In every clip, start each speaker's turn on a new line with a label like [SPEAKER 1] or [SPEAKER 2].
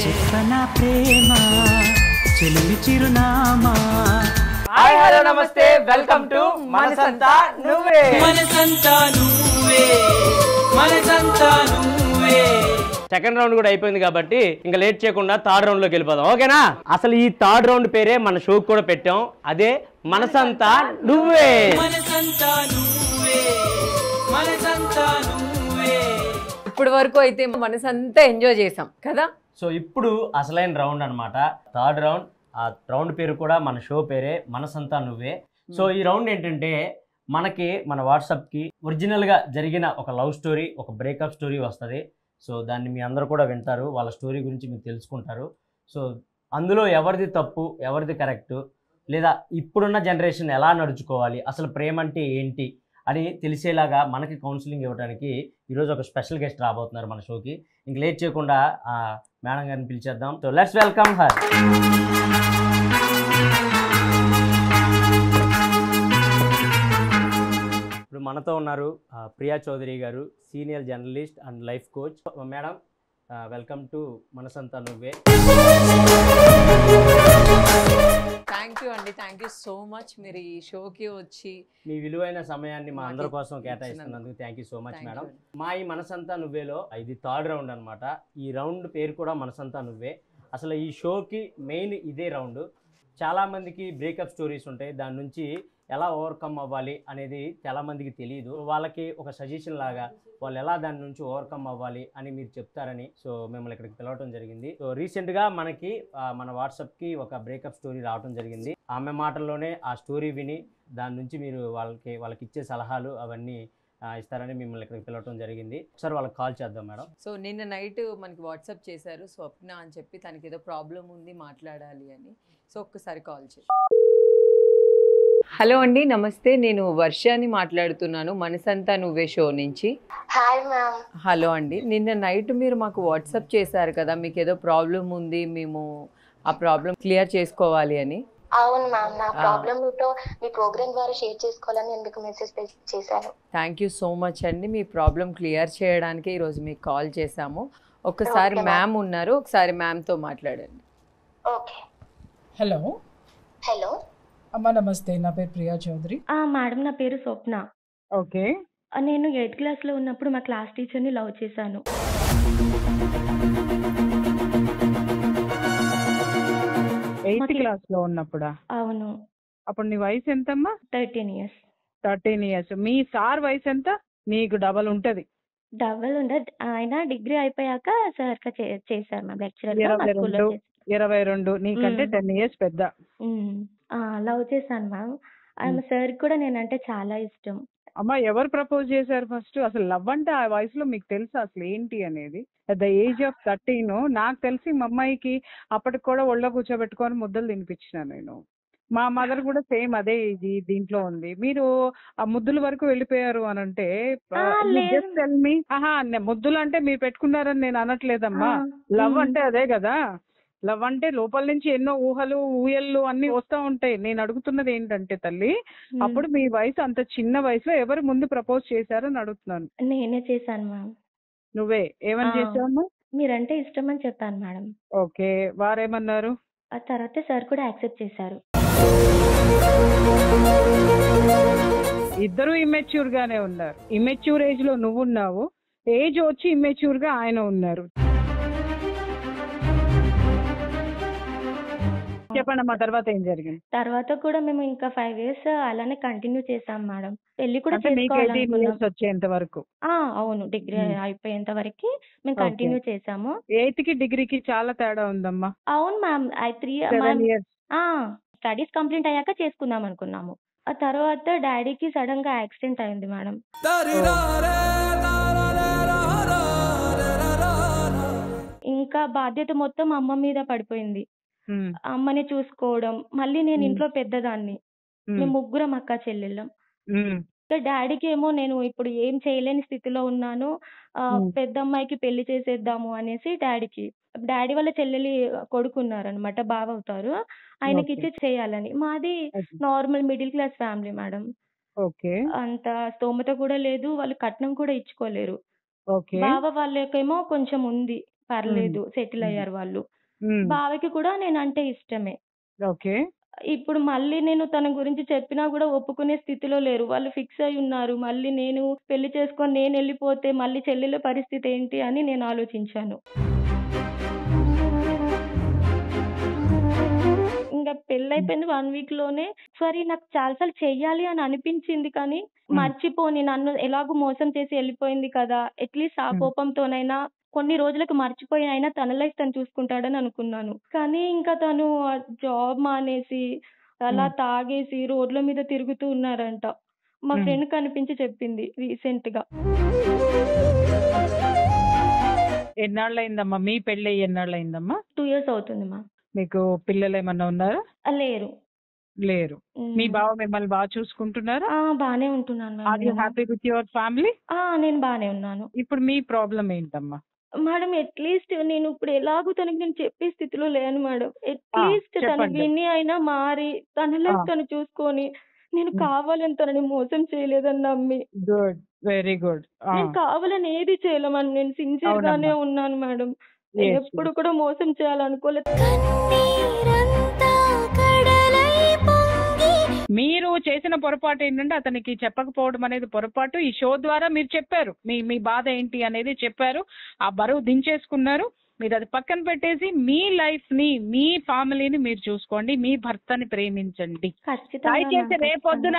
[SPEAKER 1] చెప్పనా ప్రేమ చెలిమి చిరునామా.
[SPEAKER 2] హాయ్ హలో నమస్తే, వెల్కమ్ టు మనసంతా నువ్వే.
[SPEAKER 1] మనసంతా నువ్వే, మనసంతా నువ్వే.
[SPEAKER 2] సెకండ్ రౌండ్ కూడా అయిపోయింది కాబట్టి ఇంకా లేట్ చేయకుండా థర్డ్ రౌండ్ లోకి వెళ్ళిపోదాం, ఓకేనా? అసలు ఈ థర్డ్ రౌండ్ పేరే మన షోకి కూడా పెట్టాం, అదే మనసంతా నువ్వే.
[SPEAKER 1] మనసంతా నువ్వే, మనసంతా నువ్వే.
[SPEAKER 3] ఇప్పటి వరకు అయితే మనసంతా ఎంజాయ్ చేసాం కదా.
[SPEAKER 2] సో ఇప్పుడు అసలైన రౌండ్ అన్నమాట, థర్డ్ రౌండ్. ఆ రౌండ్ పేరు కూడా మన షో పేరే మనసంతా నువ్వే. సో ఈ రౌండ్ ఏంటంటే మనకి మన వాట్సాప్కి ఒరిజినల్గా జరిగిన ఒక లవ్ స్టోరీ, ఒక బ్రేకప్ స్టోరీ వస్తుంది. సో దాన్ని మీ అందరూ కూడా వింటారు, వాళ్ళ స్టోరీ గురించి మీరు తెలుసుకుంటారు. సో అందులో ఎవరిది తప్పు ఎవరిది కరెక్టు, లేదా ఇప్పుడున్న జనరేషన్ ఎలా నడుచుకోవాలి, అసలు ప్రేమ అంటే ఏంటి అని తెలిసేలాగా మనకి కౌన్సిలింగ్ ఇవ్వడానికి ఈరోజు ఒక స్పెషల్ గెస్ట్ రాబోతున్నారు మన షోకి. ఇంక లేట్ చేయకుండా మేడం గారిని పిలిచేద్దాం. So let's welcome her. ఇప్పుడు మనతో ఉన్నారు Priya Chowdary garu, senior journalist and life coach. Madam, welcome to Manasantha Nuvve.
[SPEAKER 3] Thank you అండి, థ్యాంక్ యూ సో మచ్. మీరు ఈ షోకి వచ్చి
[SPEAKER 2] మీ విలువైన సమయాన్ని మా అందరి కోసం కేటాయిస్తున్నందుకు thank you so much madam. మా ఈ మనసంతా నువ్వేలో ఇది థర్డ్ రౌండ్ అనమాట. ఈ రౌండ్ పేరు కూడా మనసంతా నువ్వే. అసలు ఈ షోకి మెయిన్ ఇదే రౌండ్. చాలామందికి బ్రేకప్ స్టోరీస్ ఉంటాయి, దాని నుంచి ఎలా ఓవర్కమ్ అవ్వాలి అనేది చాలామందికి తెలియదు. వాళ్ళకి ఒక సజెషన్ లాగా వాళ్ళు ఎలా దాని నుంచి ఓవర్కమ్ అవ్వాలి అని మీరు చెప్తారని సో మిమ్మల్ని ఇక్కడికి పిలవటం జరిగింది. సో రీసెంట్గా మనకి మన వాట్సాప్కి ఒక బ్రేకప్ స్టోరీ రావడం జరిగింది. ఆమె మాటల్లోనే ఆ స్టోరీ విని దాని నుంచి మీరు వాళ్ళకి ఇచ్చే సలహాలు అవన్నీ ఇస్తారని మిమ్మల్ని ఇక్కడికి పిలవటం జరిగింది. ఒకసారి వాళ్ళకి కాల్ చేద్దాం మేడం.
[SPEAKER 3] సో నిన్న నైట్ మనకి వాట్సాప్ చేశారు స్వప్న అని చెప్పి, తనకి ఏదో ప్రాబ్లం ఉంది మాట్లాడాలి అని. సో ఒక్కసారి కాల్ చేసి. హలో అండి, నమస్తే. నేను వర్షాని మాట్లాడుతున్నాను మనసంతా నువ్వే షో నుంచి.
[SPEAKER 4] Hi ma'am.
[SPEAKER 3] హలో అండి, నిన్న నైట్ మీరు మాకు వాట్సాప్ చేశారు కదా, మీకు ఏదో ప్రాబ్లం ఉంది, మేము ఆ ప్రాబ్లం క్లియర్ చేసుకోవాలి అని.
[SPEAKER 4] అవును మ్యామ్, నా ప్రాబ్లమ్ మీతో మీ ప్రోగ్రామ్ ద్వారా షేర్ చేసుకోవాలని నేను మీకు మెసేజ్ చేశాను.
[SPEAKER 3] థ్యాంక్ యూ సో మచ్ అండి. మీ ప్రాబ్లం క్లియర్ చేయడానికి ఈరోజు మీకు కాల్ చేశాము. ఒకసారి మ్యామ్ ఉన్నారు, ఒకసారి మ్యామ్తో మాట్లాడండి.
[SPEAKER 4] ఓకే.
[SPEAKER 5] హలో.
[SPEAKER 4] హలో
[SPEAKER 5] అమ్మా, నమస్తే. నా పేరు ప్రియా చౌదరి.
[SPEAKER 6] మేడం, నా పేరు స్వప్న.
[SPEAKER 5] ఓకే.
[SPEAKER 6] నేను 8th క్లాస్లో ఉన్నప్పుడు మా క్లాస్ టీచర్ని లవ్ చేశాను.
[SPEAKER 5] 8th క్లాస్లో ఉన్నప్పుడా?
[SPEAKER 6] అవును.
[SPEAKER 5] అప్పుడు నీ వయసు ఎంతమ్మా?
[SPEAKER 6] 13 years.
[SPEAKER 5] 13 years. మీ సార్ వయసు ఎంత? నీకు డబల్ ఉంటది.
[SPEAKER 6] డబల్ ఉండదు, ఆయన డిగ్రీ అయిపోయాక సార్గా చేశారు మ్యామ్, లెక్చరర్.
[SPEAKER 5] 22. నీకంటే 10 years పెద్ద.
[SPEAKER 6] లవ్ చేశాను మ్యామ్. ఆయన సార్కి కూడా నేనంటే చాలా ఇష్టం.
[SPEAKER 5] అమ్మా, ఎవరు ప్రపోజ్ చేశారు ఫస్ట్? అసలు లవ్ అంటే ఆ వయసులో మీకు తెలుసా అసలు ఏంటి అనేది? అట్ ద ఏజ్ ఆఫ్ 13 నాకు తెలిసి మా అమ్మాయికి అప్పటికి కూడా ఒళ్ళో కూర్చోబెట్టుకొని ముద్దలు తినిపించిన నేను. మా మదర్ కూడా సేమ్ అదే దీంట్లో ఉంది. మీరు ఆ ముద్దుల వరకు వెళ్ళిపోయారు అని అంటే ముద్దులు అంటే మీరు పెట్టుకున్నారని నేను అనట్లేదమ్మా. లవ్ అంటే అదే కదా. లవ్ అంటే లోపల నుంచి ఎన్నో ఊహలు ఊయళ్ళు అన్ని వస్తూ ఉంటాయి. నేను అడుగుతున్నది ఏంటంటే తల్లి, అప్పుడు మీ వయసు అంత చిన్న వయసులో ఎవరు ముందు ప్రపోజ్ చేశారని అడుగుతున్నాను.
[SPEAKER 6] నేనే చేశాను మ్యామ్.
[SPEAKER 5] నువ్వే ఏమని చేసావు?
[SPEAKER 6] మీరంటే ఇష్టం అని చెప్పాను మేడం.
[SPEAKER 5] ఓకే, వారేమన్నారు?
[SPEAKER 6] ఆ తర్వాత సార్ కూడా యాక్సెప్ట్ చేశారు.
[SPEAKER 5] ఇద్దరు ఇమ్మెచ్యూర్ గానే ఉన్నారు. ఇమ్మెచ్యూర్ ఏజ్ లో నువ్వు ఉన్నావు, ఏజ్ వచ్చి ఇమ్మెచ్యూర్ గా ఆయన ఉన్నారు. చెప్పండి అమ్మా, తర్వాత ఏం జరిగింది?
[SPEAKER 6] తర్వాత కూడా మేము ఇంకా 5 years అలానే కంటిన్యూ చేసాం మేడం. పెళ్లి కూడా
[SPEAKER 5] వచ్చేంత వరకు.
[SPEAKER 6] అవును, డిగ్రీ అయిపోయేంత వరకు మేము కంటిన్యూ చేసాము.
[SPEAKER 5] 8th కి డిగ్రీకి చాలా తేడా ఉందమ్మా.
[SPEAKER 6] అవును మ్యామ్. 7 years స్టడీస్ కంప్లీట్ అయ్యాక చేసుకుందాం అనుకున్నాము. ఆ తర్వాత డాడీకి సడన్ గా యాక్సిడెంట్ అయింది మేడం. ఇంకా బాధ్యత మొత్తం అమ్మ మీద పడిపోయింది. అమ్మని చూసుకోవడం, మళ్ళీ నేను ఇంట్లో పెద్దదాన్ని, మేము ముగ్గురం అక్క చెల్లెళ్ళం. డాడీకి ఏమో నేను ఇప్పుడు ఏం చేయలేని స్థితిలో ఉన్నాను, పెద్ద అమ్మాయికి పెళ్లి చేసేద్దాము అనేసి డాడీ వాళ్ళ చెల్లెలి కొడుకున్నారనమాట, బావ అవుతారు, ఆయనకి ఇచ్చి చేయాలని. మాది normal middle class family madam. అంత స్తోమత కూడా లేదు, వాళ్ళు కట్నం కూడా ఇచ్చుకోలేరు. బావ వాళ్ళకేమో కొంచెం ఉంది, పర్లేదు, సెటిల్ అయ్యారు వాళ్ళు. బావకి కూడా నేనంటే ఇష్టమే.
[SPEAKER 5] ఓకే.
[SPEAKER 6] ఇప్పుడు మళ్ళీ నేను తన గురించి చెప్పినా కూడా ఒప్పుకునే స్థితిలో లేరు. వాళ్ళు ఫిక్స్ అయ్యి ఉన్నారు. మళ్ళీ నేను పెళ్లి చేసుకొని నేనెళ్ళిపోతే మళ్ళీ చెల్లెల పరిస్థితి ఏంటి అని నేను ఆలోచించాను. ఇంక పెళ్లయిపోయింది 1 వీక్‌లోనే. సారీ, నాకు చాలా సార్లు చెయ్యాలి అని అనిపించింది కానీ మర్చిపోని, నన్ను ఎలాగో మోసం చేసి ఎళ్ళిపోయింది కదా! అట్‌లీస్ట్ ఆ కోపంతోనైనా కొన్ని రోజులకు మర్చిపోయి అయినా తన లైఫ్ తను చూసుకుంటాడని అనుకున్నాను. కానీ ఇంకా తను జాబ్ మానేసి అలా తాగేసి రోడ్ల మీద తిరుగుతూ ఉన్నారంట. మా ఫ్రెండ్ కనిపించి చెప్పింది రీసెంట్‌గా.
[SPEAKER 5] ఎన్నాళ్ళయిందమ్మా మీ పెళ్ళయి? ఎన్నాళ్ళయిందమ్మా?
[SPEAKER 6] 2 ఇయర్స్ అవుతుంది మా.
[SPEAKER 5] మీకు పిల్లలేమన్నా ఉన్నారా?
[SPEAKER 6] లేరు.
[SPEAKER 5] లేరు. మీ బావ మిమ్మల్ని బాగా చూసుకుంటున్నారా?
[SPEAKER 6] బానే ఉంటున్నాను
[SPEAKER 5] are you
[SPEAKER 6] madam.
[SPEAKER 5] Happy with your family?
[SPEAKER 6] నేను బానే ఉన్నాను.
[SPEAKER 5] ఇప్పుడు మీ ప్రాబ్లం ఏంటమ్మా?
[SPEAKER 6] మేడం అట్‌లీస్ట్ నేను ఇప్పుడు ఎలాగో తనకి నేను చెప్పే స్థితిలో లేను మేడం. అట్‌లీస్ట్ తను
[SPEAKER 5] చెప్పండి.
[SPEAKER 6] విని అయినా మారి తన లైఫ్ తను చూసుకొని, నేను కావాలని తనని మోసం చేయలేదని నమ్మి,
[SPEAKER 5] గుడ్, వెరీ గుడ్.
[SPEAKER 6] నేను కావాలని ఏది చేయలే మేడం. నేను సిన్సియర్ గానే ఉన్నాను మేడం. నేను ఎప్పుడు కూడా మోసం చేయాలనుకోలేదు.
[SPEAKER 5] మీరు చేసిన పొరపాటు ఏంటంటే అతనికి చెప్పకపోవడం అనేది పొరపాటు. ఈ షో ద్వారా మీరు చెప్పారు మీ బాధ ఏంటి అనేది చెప్పారు, ఆ బరువు దించేసుకున్నారు. మీరు అది పక్కన పెట్టేసి మీ లైఫ్ ని, మీ ఫ్యామిలీని మీరు చూసుకోండి, మీ భర్తని ప్రేమించండి. దయచేసి రేపొద్దున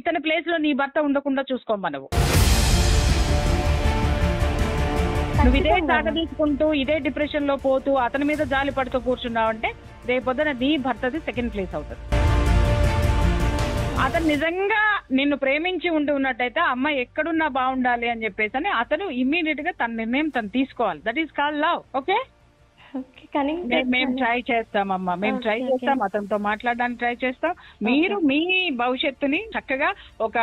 [SPEAKER 5] ఇతని ప్లేస్ లో నీ భర్త ఉండకుండా చూసుకోమనవు. నువ్వు ఇదే సాగదీసుకుంటూ ఇదే డిప్రెషన్ లో పోతూ అతని మీద జాలి పడుతూ కూర్చున్నావు అంటే రేపొద్దున నీ భర్తది సెకండ్ ప్లేస్ అవుతుంది. అతను నిజంగా నిన్ను ప్రేమించి ఉన్నట్టయితే అమ్మాయి ఎక్కడున్నా బాగుండాలి అని చెప్పేసి అని అతను ఇమ్మీడియట్ గా తన నిర్ణయం తను తీసుకోవాలి. That is called love. Okay, మేము ట్రై చేస్తామమ్మా, మేము ట్రై చేస్తాం, అతనితో మాట్లాడడానికి ట్రై చేస్తాం. మీరు మీ భవిష్యత్తుని చక్కగా ఒక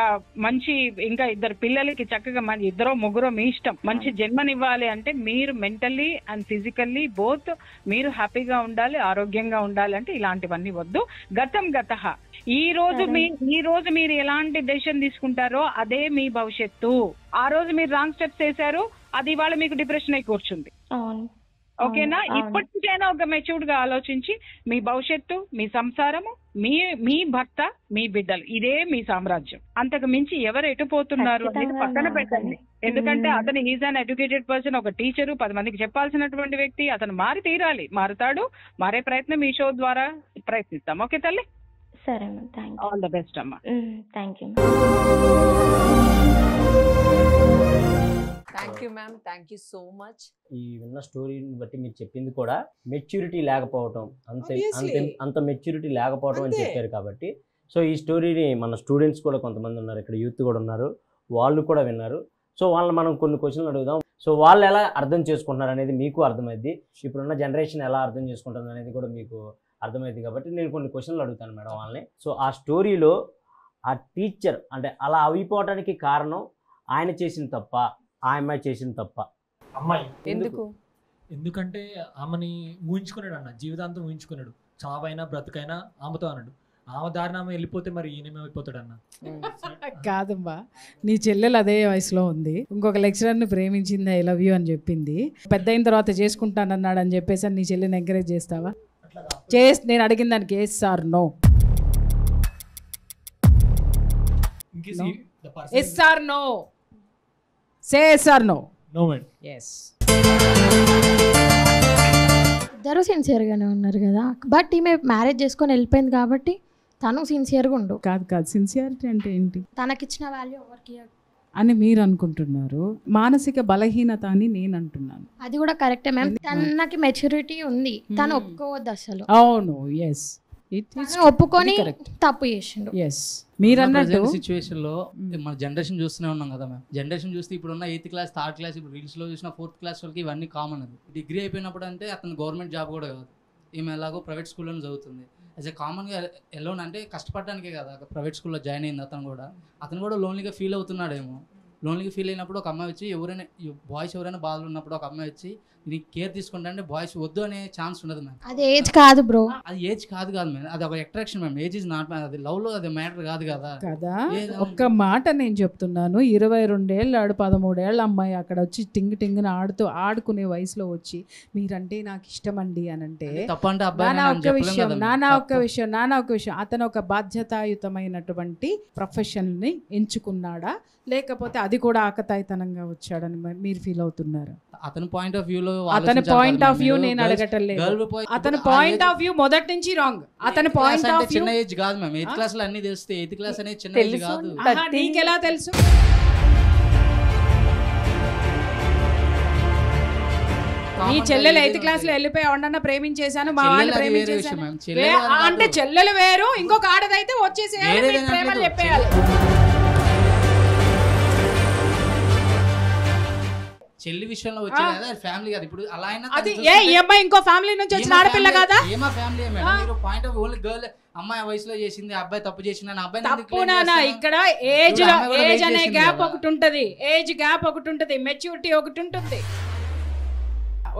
[SPEAKER 5] మంచి, ఇంకా 2 పిల్లలకి చక్కగా మన 2 3 మీ ఇష్టం, మంచి జన్మనివ్వాలి అంటే మీరు మెంటల్లీ అండ్ ఫిజికల్లీ బోత్ మీరు హ్యాపీగా ఉండాలి, ఆరోగ్యంగా ఉండాలి. అంటే ఇలాంటివన్నీ వద్దు. గతం గతః. ఈ రోజు మీరు ఎలాంటి డెసిషన్ తీసుకుంటారో అదే మీ భవిష్యత్తు. ఆ రోజు మీరు రాంగ్ స్టెప్స్ వేశారు, అది ఇవాళ మీకు డిప్రెషన్ అయి కూర్చుంది. ఓకేనా? ఇప్పటి నుంచైనా ఒక మెచ్యూర్డ్ గా ఆలోచించి మీ భవిష్యత్తు, మీ సంసారము, మీ భర్త, మీ బిడ్డలు, ఇదే మీ సామ్రాజ్యం. అంతకు మించి ఎవరు ఎటుపోతున్నారు అనేది పక్కన పెట్టండి. ఎందుకంటే అతను ఈజ్ అన్ ఎడ్యుకేటెడ్ పర్సన్, ఒక టీచరు, 10 మందికి చెప్పాల్సినటువంటి వ్యక్తి. అతను మారి తీరాలి, మారుతాడు. మారే ప్రయత్నం ఈ షో ద్వారా ప్రయత్నిస్తాం. ఓకే తల్లి?
[SPEAKER 6] సరే ma'am, thank you.
[SPEAKER 5] All the best అమ్మా.
[SPEAKER 6] Thank you.
[SPEAKER 3] Thank you ma'am, thank you so much.
[SPEAKER 2] ఈ విన్న స్టోరీని బట్టి మీరు చెప్పింది కూడా మెచ్యూరిటీ లేకపోవటం, అంత మెచ్యూరిటీ లేకపోవటం అని చెప్పారు కాబట్టి, సో ఈ స్టోరీని మన స్టూడెంట్స్ కూడా కొంతమంది ఉన్నారు, ఇక్కడ యూత్ కూడా ఉన్నారు, వాళ్ళు కూడా విన్నారు. సో వాళ్ళని మనం కొన్ని క్వశ్చన్లు అడుగుదాం. సో వాళ్ళు ఎలా అర్థం చేసుకుంటున్నారు అనేది మీకు అర్థమైంది, ఇప్పుడున్న జనరేషన్ ఎలా అర్థం చేసుకుంటుంది అనేది కూడా మీకు అర్థమైంది. కాబట్టి నేను కొన్ని క్వశ్చన్లు అడుగుతాను మేడం వాళ్ళని. సో ఆ స్టోరీలో ఆ టీచర్ అంటే అలా అయిపోవడానికి కారణం ఆయన చేసిన తప్ప, ఆ అమ్మాయి చేసిన తప్ప?
[SPEAKER 7] అమ్మాయి.
[SPEAKER 8] ఎందుకంటే ఆమెని ఊహించుకున్నాడు అన్న, జీవితాంతం ఊహించుకున్నాడు. చావైనా బ్రతుకైనా ఆమెతో అన్నాడు. ఆమె దారిన ఆమె వెళ్ళిపోతే మరి ఈయనేమైపోతాడు అన్న.
[SPEAKER 9] కాదమ్మా, నీ చెల్లెలు అదే వయసులో ఉంది, ఇంకొక లెక్చరర్ని ప్రేమించింది, ఐ లవ్ యూ అని చెప్పింది, పెద్ద అయిన తర్వాత చేసుకుంటానన్నాడు అని చెప్పేసి నీ చెల్లిని ఎంకరేజ్ చేస్తావా? నేను అడిగిన దానికి yes or no? Yes or no? Say yes or no.
[SPEAKER 8] No madam.
[SPEAKER 9] Yes.
[SPEAKER 10] ఇద్దరు సిన్సియర్గానే ఉన్నారు కదా, బట్ ఈమె మ్యారేజ్ చేసుకొని వెళ్ళిపోయింది కాబట్టి తను సిన్సియర్గా ఉండు.
[SPEAKER 9] కాదు, సిన్సియారిటీ అంటే ఏంటి?
[SPEAKER 10] తనకిచ్చిన వాల్యూ ఎవరికి
[SPEAKER 9] అని మీరు అనుకుంటున్నారు, మానసిక బలహీనత అని నేను అంటున్నాను.
[SPEAKER 10] అది కూడా కరెక్టే మ్యామ్, తనకి మెచ్యూరిటీ ఉంది, తను ఒప్పుకోవద్దు అసలు.
[SPEAKER 9] అవును, ఎస్,
[SPEAKER 10] ఒప్పుకొని తప్పు చేసిండు.
[SPEAKER 9] ఎస్, మీరు అన్నట్టు
[SPEAKER 11] సిచ్యువేషన్ లో మన జనరేషన్ చూస్తూనే ఉన్నాం కదా మ్యామ్. జనరేషన్ చూస్తే ఇప్పుడున్న 8th క్లాస్ 3rd క్లాస్, ఇప్పుడు రీల్స్ లో చూసిన 4th క్లాస్ వాళ్ళకి ఇవన్నీ కామన్. అది డిగ్రీ అయిపోయినప్పుడు అంటే అతను గవర్నమెంట్ జాబ్ కూడా కాదు, ఈమె ఎలాగో ప్రైవేట్ స్కూల్లో చదువుతుంది. యాజ్ ఎ కామన్గా ఎలోన్ అంటే కష్టపడడానికే కదా ప్రైవేట్ స్కూల్లో జాయిన్ అయింది. అతను కూడా లోన్లీగా ఫీల్ అవుతున్నాడేమో. లోన్లీగా ఫీల్ అయినప్పుడు ఒక అమ్మాయి వచ్చి ఎవరైనా బాయ్స్ ఎవరైనా బాధలు ఉన్నప్పుడు ఒక అమ్మాయి వచ్చి నీకు కేర్ తీసుకుంటే బాయ్స్ వద్దు అనే ఛాన్స్ ఉండదు మ్యామ్.
[SPEAKER 10] అది ఏజ్ కాదు బ్రో,
[SPEAKER 11] అది ఏజ్ కాదు మ్యామ్, అది ఒక attraction ma'am. Age is not ma'am, అది లవ్లో అది మ్యాటర్ కాదు కదా.
[SPEAKER 9] ఒక్క మాట నేను చెప్తున్నాను, 22 ఏళ్ళు 13 ఏళ్ళ అమ్మాయి అక్కడ వచ్చి టింగ్ టింగ్ని ఆడుకునే వయసులో వచ్చి మీరంటే నాకు ఇష్టం అండి అని అంటే
[SPEAKER 11] తప్పంటే
[SPEAKER 9] నానా ఒక్క విషయం అతను ఒక బాధ్యతాయుతమైనటువంటి ప్రొఫెషన్ని ఎంచుకున్నాడా లేకపోతే అది కూడా ఆకతాయితనంగా వచ్చాడని మీరు ఫీల్ అవుతున్నారు?
[SPEAKER 11] అతని పాయింట్ ఆఫ్ వ్యూలో
[SPEAKER 9] అతని పాయింట్ ఆఫ్ వ్యూ నేను అడగటలేదు. అతని పాయింట్ ఆఫ్ వ్యూ మొదటి నుంచి రాంగ్. అతని పాయింట్ ఆఫ్ వ్యూ
[SPEAKER 11] చిన్న ఏజ్ కాదు మ్యామ్. 8th క్లాస్ లో అన్ని తెలిస్తే 8th క్లాస్ అనేది చిన్న ఏజ్ కాదు.
[SPEAKER 9] నీకెలా తెలుసు? నీ చెల్లెలు 8th క్లాస్ లో వెళ్ళిపోయి ఎవరన్నా ప్రేమించేశాను మా వాళ్ళు ప్రేమించేశాను అంటే చెల్లెలు వేరు, ఇంకొక ఆడదైతే వచ్చేసేయాలి ప్రేమలు చెప్పేయాలి.
[SPEAKER 11] చెల్లి విషయంలో వచ్చేది కదా, ఫ్యామిలీ కాదు. ఇప్పుడు అలా అయినా
[SPEAKER 9] అది ఈ అమ్మాయి ఇంకో ఫ్యామిలీ నుంచి వచ్చిన ఆడపిల్ల కదా.
[SPEAKER 11] ఏమా ఫ్యామిలీ మేడం, మీరు పాయింట్ ఆఫ్ ఓన్లీ గర్ల్ అమ్మాయి వయసులో చేసింది, అబ్బాయి తప్పు చేసింది అని అబ్బాయి
[SPEAKER 9] తప్పునా? ఇక్కడ ఏజ్ అనే గ్యాప్ ఒకటి ఉంటది, ఏజ్ గ్యాప్ ఒకటి ఉంటది, మెచ్యూరిటీ ఒకటి ఉంటుంది.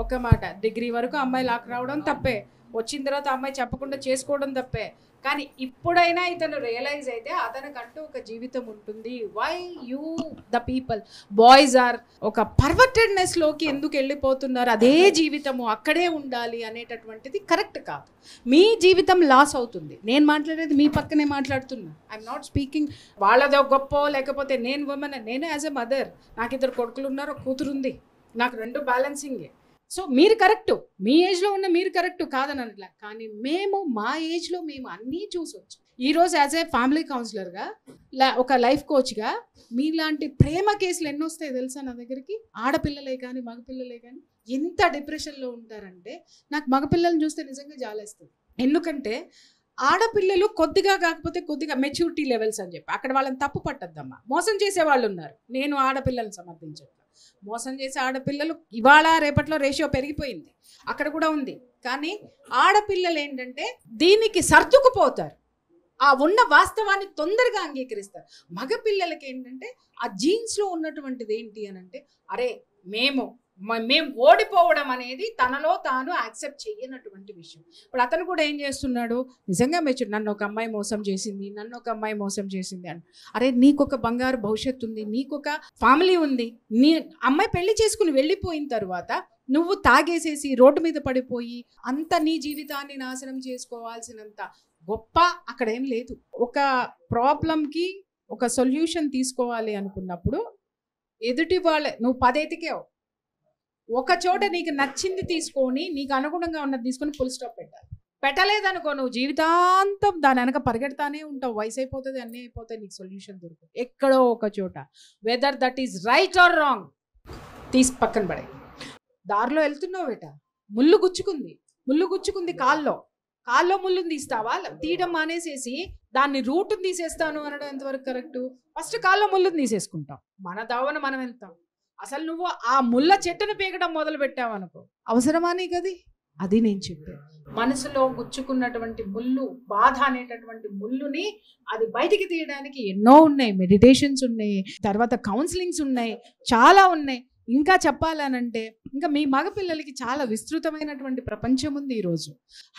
[SPEAKER 9] ఒక మాట, డిగ్రీ వరకు అమ్మాయి లాక్ రావడం తప్పే, వచ్చిన తర్వాత అమ్మాయి చెప్పకుండా చేసుకోవడం తప్పే. కానీ ఇప్పుడైనా ఇతను రియలైజ్ అయితే అతనికంటూ ఒక జీవితం ఉంటుంది. Why you the people boys are ఒక పర్వర్టెడ్నెస్ లోకి ఎందుకు వెళ్ళిపోతున్నారు? అదే జీవితము అక్కడే ఉండాలి అనేటటువంటిది కరెక్ట్ కాదు. మీ జీవితం లాస్ అవుతుంది. నేను మాట్లాడేది మీ పక్కనే మాట్లాడుతున్నా. ఐఎమ్ నాట్ స్పీకింగ్ వాళ్ళదో గొప్ప లేకపోతే నేను ఉమెన్. నేను యాజ్ ఎ మదర్, నాకు 2 కొడుకులు ఉన్నారు, ఒక కూతురు ఉంది, నాకు 2 బ్యాలెన్సింగే. సో మీరు కరెక్టు, మీ ఏజ్లో ఉన్న మీరు కరెక్టు కాదని అనట్లే. కానీ మేము మా ఏజ్లో మేము అన్నీ చూసొచ్చు. ఈరోజు యాజ్ ఏ ఫ్యామిలీ కౌన్సిలర్గా, ఒక లైఫ్ కోచ్గా మీలాంటి ప్రేమ కేసులు ఎన్ని వస్తాయి తెలుసా నా దగ్గరికి? ఆడపిల్లలే కానీ మగపిల్లలే కానీ ఎంత డిప్రెషన్లో ఉంటారంటే నాకు మగపిల్లల్ని చూస్తే నిజంగా జాలేస్తుంది. ఎందుకంటే ఆడపిల్లలు కొద్దిగా కాకపోతే కొద్దిగా మెచ్యూరిటీ లెవెల్స్ అని చెప్పి అక్కడ వాళ్ళని తప్పు పట్టద్దమ్మా. మోసం చేసే వాళ్ళు ఉన్నారు, నేను ఆడపిల్లల్ని సమర్థించట్లేదు. మోసం చేసే ఆడపిల్లలు ఇవాళ రేపట్లో రేషియో పెరిగిపోయింది, అక్కడ కూడా ఉంది. కానీ ఆడపిల్లలు ఏంటంటే దీనికి సర్దుకుపోతారు, ఆ ఉన్న వాస్తవాన్ని తొందరగా అంగీకరిస్తారు. మగపిల్లలకి ఏంటంటే ఆ జీన్స్లో ఉన్నటువంటిది ఏంటి అని అంటే, అరే మేము ఓడిపోవడం అనేది తనలో తాను యాక్సెప్ట్ చేయనటువంటి విషయం. ఇప్పుడు అతను కూడా ఏం చేస్తున్నాడు, నిజంగా మెచ్యూర్, నన్ను ఒక అమ్మాయి మోసం చేసింది, నన్ను ఒక అమ్మాయి మోసం చేసింది అని. అరే నీకొక బంగారు భవిష్యత్తు ఉంది, నీకొక ఫ్యామిలీ ఉంది. నీ అమ్మాయి పెళ్లి చేసుకుని వెళ్ళిపోయిన తర్వాత నువ్వు తాగేసేసి రోడ్డు మీద పడిపోయి అంత నీ జీవితాన్ని నాశనం చేసుకోవాల్సినంత గొప్ప అక్కడ ఏం లేదు. ఒక ప్రాబ్లంకి ఒక సొల్యూషన్ తీసుకోవాలి అనుకున్నప్పుడు ఎదుటి వాళ్ళే, నువ్వు 10 ఎతికావు, ఒక చోట నీకు నచ్చింది తీసుకొని నీకు అనుగుణంగా ఉన్నది తీసుకొని ఫుల్ స్టాప్ పెట్టాలి. పెట్టలేదనుకో నువ్వు జీవితాంతం దాని వెనక పరిగెడతానే ఉంటావు. వయసు అయిపోతుంది, అన్నీ అయిపోతాయి, నీకు సొల్యూషన్ దొరుకుతుంది. ఎక్కడో ఒక చోట weather that is right are wrong తీసి పక్కన పడే. దారిలో వెళ్తున్నావు బేట, ముళ్ళు గుచ్చుకుంది కాల్లో ముళ్ళుని తీస్తావా? తీయడం మానేసేసి దాన్ని రూట్ని తీసేస్తాను అనడం ఎంతవరకు కరెక్టు? ఫస్ట్ కాల్లో ముళ్ళుని తీసేసుకుంటాం, మన దావన మనం వెళ్తాం. అసలు నువ్వు ఆ ముళ్ళ చెట్టును పీకడం మొదలు పెట్టావు అనుకో, అవసరమా నీకు అది? అది నేను చెప్పాను. మనసులో గుచ్చుకున్నటువంటి ముళ్ళు, బాధ అనేటటువంటి ముళ్ళుని అది బయటికి తీయడానికి ఎన్నో ఉన్నాయి. మెడిటేషన్స్ ఉన్నాయి, తర్వాత కౌన్సిలింగ్స్ ఉన్నాయి, చాలా ఉన్నాయి. ఇంకా చెప్పాలనంటే ఇంకా మీ మగపిల్లలకి చాలా విస్తృతమైనటువంటి ప్రపంచం ఉంది ఈరోజు.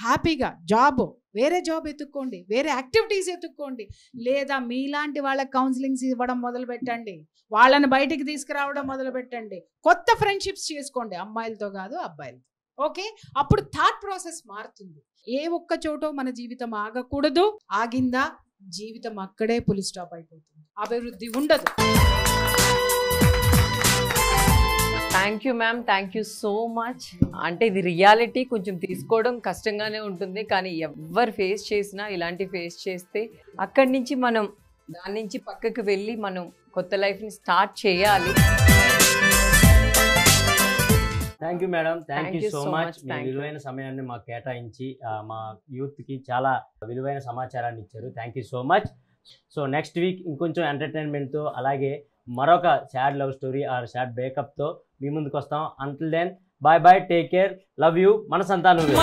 [SPEAKER 9] హ్యాపీగా వేరే జాబ్ ఎత్తుక్కోండి, వేరే యాక్టివిటీస్ ఎత్తుక్కోండి, లేదా మీలాంటి వాళ్ళకి కౌన్సిలింగ్స్ ఇవ్వడం మొదలు పెట్టండి, వాళ్ళని బయటికి తీసుకురావడం మొదలు పెట్టండి, కొత్త ఫ్రెండ్షిప్స్ చేసుకోండి, అమ్మాయిలతో కాదు అబ్బాయిలతో. ఓకే, అప్పుడు థాట్ ప్రాసెస్ మారుతుంది. ఏ ఒక్క చోటో మన జీవితం ఆగకూడదు. ఆగిందా జీవితం అక్కడే ఫుల్ స్టాప్ అయిపోతుంది, అభివృద్ధి ఉండదు.
[SPEAKER 3] Thank you ma'am, thank you so much. అంటే ఇది రియాలిటీ, కొంచెం తీసుకోవడం కష్టంగానే ఉంటుంది, కానీ ఎవరు ఫేస్ చేసినా ఇలాంటి ఫేస్ చేస్తే అక్కడి నుంచి మనం దాని నుంచి పక్కకి వెళ్ళి మనం కొత్త లైఫ్ని స్టార్ట్ చేయాలి.
[SPEAKER 2] Thank you madam, thank you so much. మీ విలువైన సమయాన్ని మాకు కేటాయించి మా యూత్కి చాలా విలువైన సమాచారాన్ని ఇచ్చారు. Thank you so much. So next week ఇంకొంచెం ఎంటర్టైన్మెంట్తో, అలాగే మరొక sad love story or sad బ్రేకప్తో మీ ముందుకు వస్తాం. Until then bye bye, take care, love you. Manasantha నువ్వే.